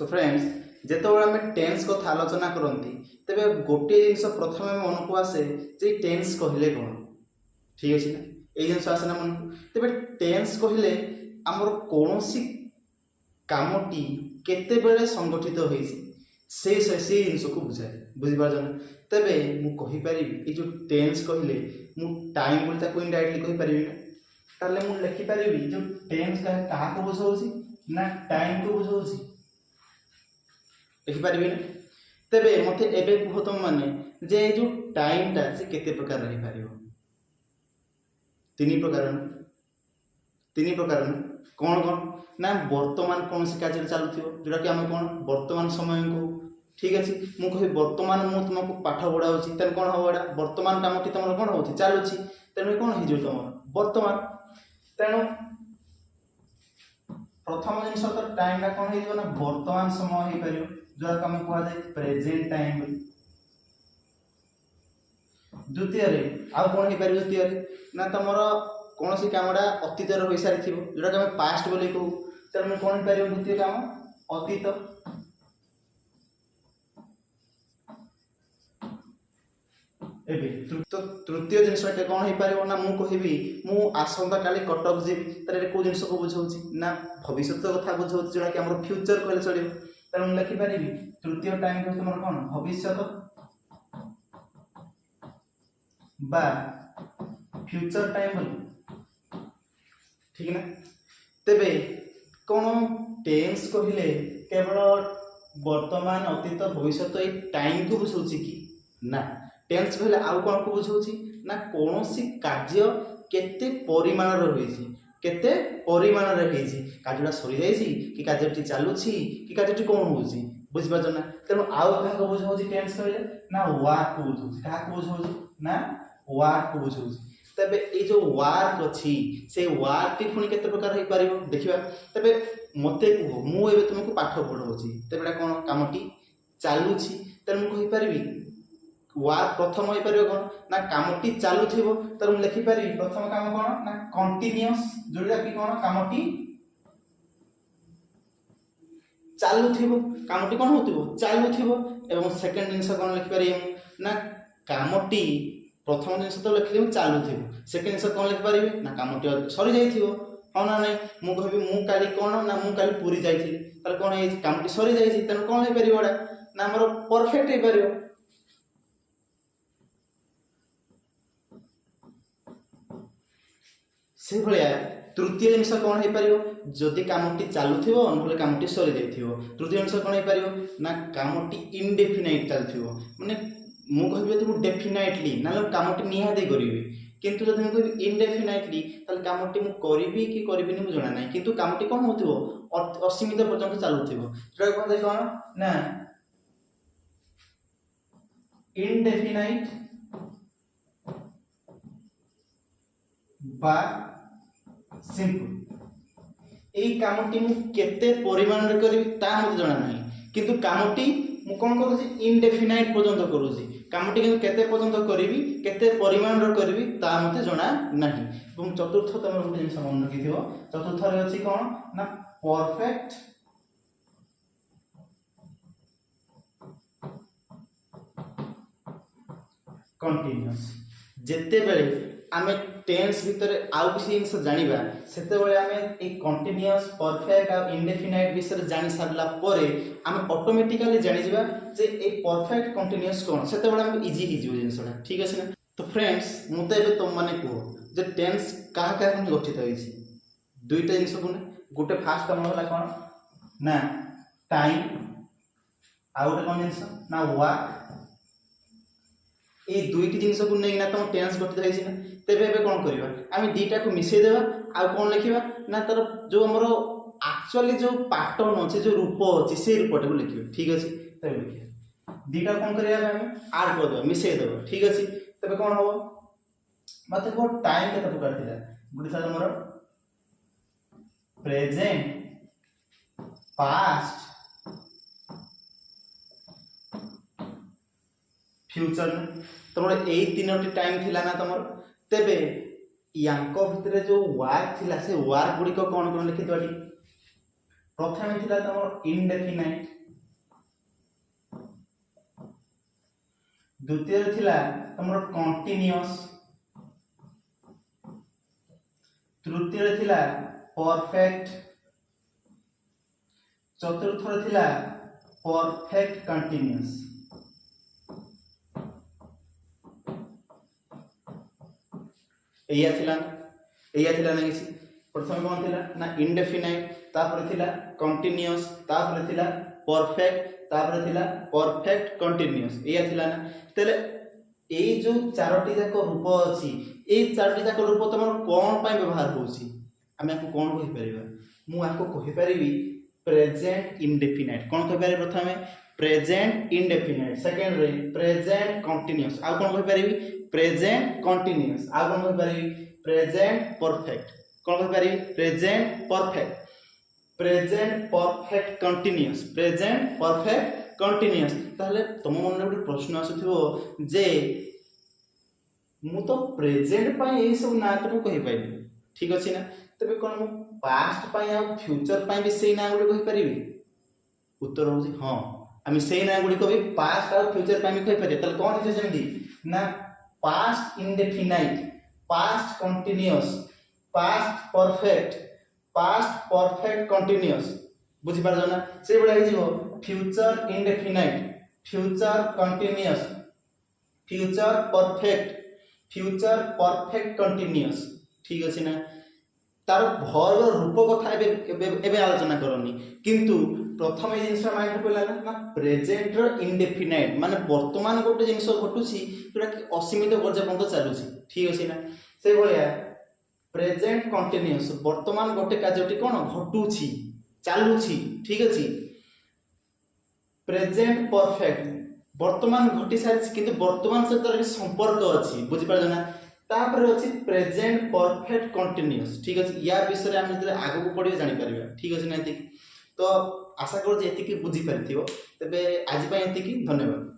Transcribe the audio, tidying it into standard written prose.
So friends जितेबाला आम tense कथा आलोचना करती तेरे गोटे जिन प्रथम मन को आसे जे टेन्स कहले कौन ठीक अच्छे ना ये जिन आसे ना मन को तेरे टेन्स कहले आमर कौन कामटी केतेबेले संगठित होइछि से जिन को बुझाए बुझीपार ना तेरे मुझे ये जो टेन्स कहले मु टाइम बोलता को इनडायरेक्टली कहि परिबि ना ताले मु लिखि परिबि जो टेन्स कहा को बुझाउछि ना टाइम को बुझाउछि लिखिपारे ना तेरे मत एवं कह तुम मैंने जे जो टाइम टा से केते प्रकार रही पार तीन प्रकार कौन कौन ना वर्तमान कौन सी कार्य चलुथ जोटा कि आम कौन वर्तमान समय को ठीक अच्छे मुझे कह वर्तमान मुझे तुमको पाठ पढ़ाऊँगी तेल कौन हम एटा वर्तमान कमटी तुम कौन हो चलुची तेणु कौन हो तुम वर्तमान तेणु प्रथम जिन तो टाइम कौन हो वर्तमान समय हो पार जो आम कहुए प्रेजेंट टाइम द्वितीय आउ कौन हो पार द्वितीय ना तुम कौन सी कमटा अतीतर हो सारी जोटा कि आम पास्ट बोली कहू तेणु कौन हो पार द्वितीय काम अतीत तो तृतीय जिनस कौन हो पार ना मुझे कहबी आसंता काली कटक जीवी तेरे कौ जिन को बुझाऊँ ना भविष्य कथा बुझाऊँ जोटा कि आम फ्यूचर कहले चलो तेणु लिखिपारि तृतीय टाइम को तुम कौन भविष्य बा फ्यूचर टाइम ठीक ना तेबे कौन टेन्स कहले केवल वर्तमान अतीत भविष्य ये टाइम को बुझाऊँ कि ना टेन्स कहले आउ कौन को बुझाऊँ ना कौन सी कार्य केते परिमाण रही केते परिमाण कार्यटा सरी जाइए कि कार्यटी चलुची कि कार्यटी कौन हो बुझीपार ना तेणु आउ क्या बुझाऊँ टेन्स कहले ना वार्क को बुझाऊँ क्या बुझाऊँ ना वार्क को बुझाऊँ तेरे ये जो वार्क अच्छी से वार्क टी पुणी केते प्रकार हो पार देखा तेरे मत कह मुझे तुमको पाठ पढ़ाऊँगी तेरे कौन कमटी चलुची तेणु मुझे कहीपरि वार्क प्रथम हो पार कौन ना कमटी चलु तेणु लिखिपारि प्रथम काम कौन ना कंटिन्यूअस जोटा कि कौन कमटी चलु कमटी कौन हो चलु एवं सेकेंड जिन कौन लिखिपारि ना कमटी प्रथम जिन तो लिखिले चलु सेकेंड जिन कौन लिखिपारि ना कमटी सरी जाइए हाँ ना नहीं मुझे कहबी मुझे कौन ना मुझे पुरी जाइए कौन है कमटी सरी जाइए तेणु कौन हो पार ना आमर परफेक्ट हो पार से भाया तृतीय जिनस कौन हो पार जदि कमटी चलुव ना कमटी सरी जाइए तृतीय जिनस कौन हो पार ना कमटी इनडेफिनाइट चलुव माने मुझे तुम डेफिनाइटली ना कमटी निहाती करी किंतु जब मुझे इनडेफिनाइटली कमटी मुझे कि करी मुझे जना ना किंतु कमटी कौन हो असीमित पर्यटन चलुव कहते कौन ना इनडेफिनाइट बा सिंपल यही कामटी मुझे परिमाण में करी मत जना ना किंतु कामटी मु कौन करुँच इनडेफिनाइट पर्यंत करुँच कामटी कि केते पर्यंत करी केते परिमाण करी मत जना ना चतुर्थ तुम गोटे जिन मन रखी चतुर्थ अच्छी कौन ना परफेक्ट कंटिन्यूअस जेते बेले आम टेन्स भितर आउ किसी जिन जाना से कंटिन्यूअस परफेक्ट आ इनडेफिनाइट विषय जानी सारा आम ऑटोमेटिकली जानीजा जे ए परफेक्ट कंटिन्यूअस कौन से इजी हो जिनसा ठीक अच्छे ना तो फ्रेंड्स मुझे तुम मैंने कह जे टेन्स क्या क्या गठित होती दुईटा जिन को गोटे फास्ट कम है कौन ना टाइम आउ गोटे कौन जिन ना वर्क ये दुईटी जिन को नहीं तुम टेन्स गठित होती ना तेरे कौन करवा आम दीटा को मिसेदेवा आउ कौन लिखा ना तार जो आमर एक्चुअली जो पैटर्न अच्छे जो रूप अच्छे से रूपटा को लिखे ठीक अच्छे तब लिखा दीटा कौन करें आड करदे मिसेदेव ठीक अच्छे तेरे कौन हम मत कह टाइम के प्रकार थी गोटे था तुम प्रेजेंट पास्ट फ्यूचर तुम यही तीन टाइम थिला ना तुम तेबे यांक भितर जो वार्क थिला से वार्क गुड़िक कौन कौन लिखि प्रथम थिला तुम इनडेफिनाइट द्वितीय थिला तमरो कंटीन्यूअस, तृतीय थिला परफेक्ट, चतुर्थ थिला परफेक्ट कंटीन्यूअस। एया थिला ना किसी प्रथम कौन थिला ना इंडेफिनाइट, तापर थिला कंटीन्यूअस, तापर थिला परफेक्ट, तापर थिला परफेक्ट कंटीन्यूअस। एया थिला ना तले ए जो चारोटी जाक रूप अछि, ए चारोटी जाक रूप तमर कोन पय व्यवहार होउछि, आमे आको कोन कहि परिबा? मु आको कहि परिबी प्रेजेंट इंडेफिनाइट। कोन कहि परिबी? प्रथमे प्रेजेंट इंडेफिनाइट, सेकंड रे प्रेजेंट कंटीन्यूअस, आ कोन कहि परिबी? प्रेजेंट कंटीन्यूअस, आ कोन कहि परिबी? Present perfect. कोन कहि परिबी? Present perfect, present perfect continuous, present perfect continuous. ताहले तुम मन रे प्रश्न आसुथिबो जे मु तो प्रेजेंट पय ए सब ना तो कहि पाइबी, ठीक अछि ना? तबे कोन मु पास्ट पय आ फ्यूचर पय भी सेही ना गुडी कहि परिबी? उत्तर होउछि हां, आमी सेही ना गुडी कहि पास्ट आ फ्यूचर पय भी कहि परिबे। ताहले कोन हिजे जेंदी ना past indefinite, past continuous, past perfect, past perfect continuous, बुझि पारजो ना? से बडा हे जीवो future indefinite, future continuous, future perfect, future perfect continuous, ठीक अछि ना? तार भर रूप कथा एबे आलोचना करनी, किंतु प्रथम ए जिंस माइंड पइला ना प्रेजेंट रो इंडेफिनाइट माने वर्तमान गोटे जिंस घटुची जोटा कि असीमित पर्याय पर्यंत चालुची, ठीक अछि ना? से भलिया प्रेजेंट कंटीन्यूअस वर्तमान गोटे कार्यटी कोन घटुची चालुची, ठीक अछि। प्रेजेंट परफेक्ट वर्तमान घटी सारी किंतु वर्तमान सहित तार संपर्क अछि, बुझि पारजो ना? तापर अछि प्रेजेंट परफेक्ट कंटीन्यूअस, ठीक अछि। या विषय हम जते आगु को पढिबे जानि परिबा, ठीक अछि ना? एति तो आशा करू जे एति की बुझि पारिथिबो। तबे आज पय एति की धन्यवाद।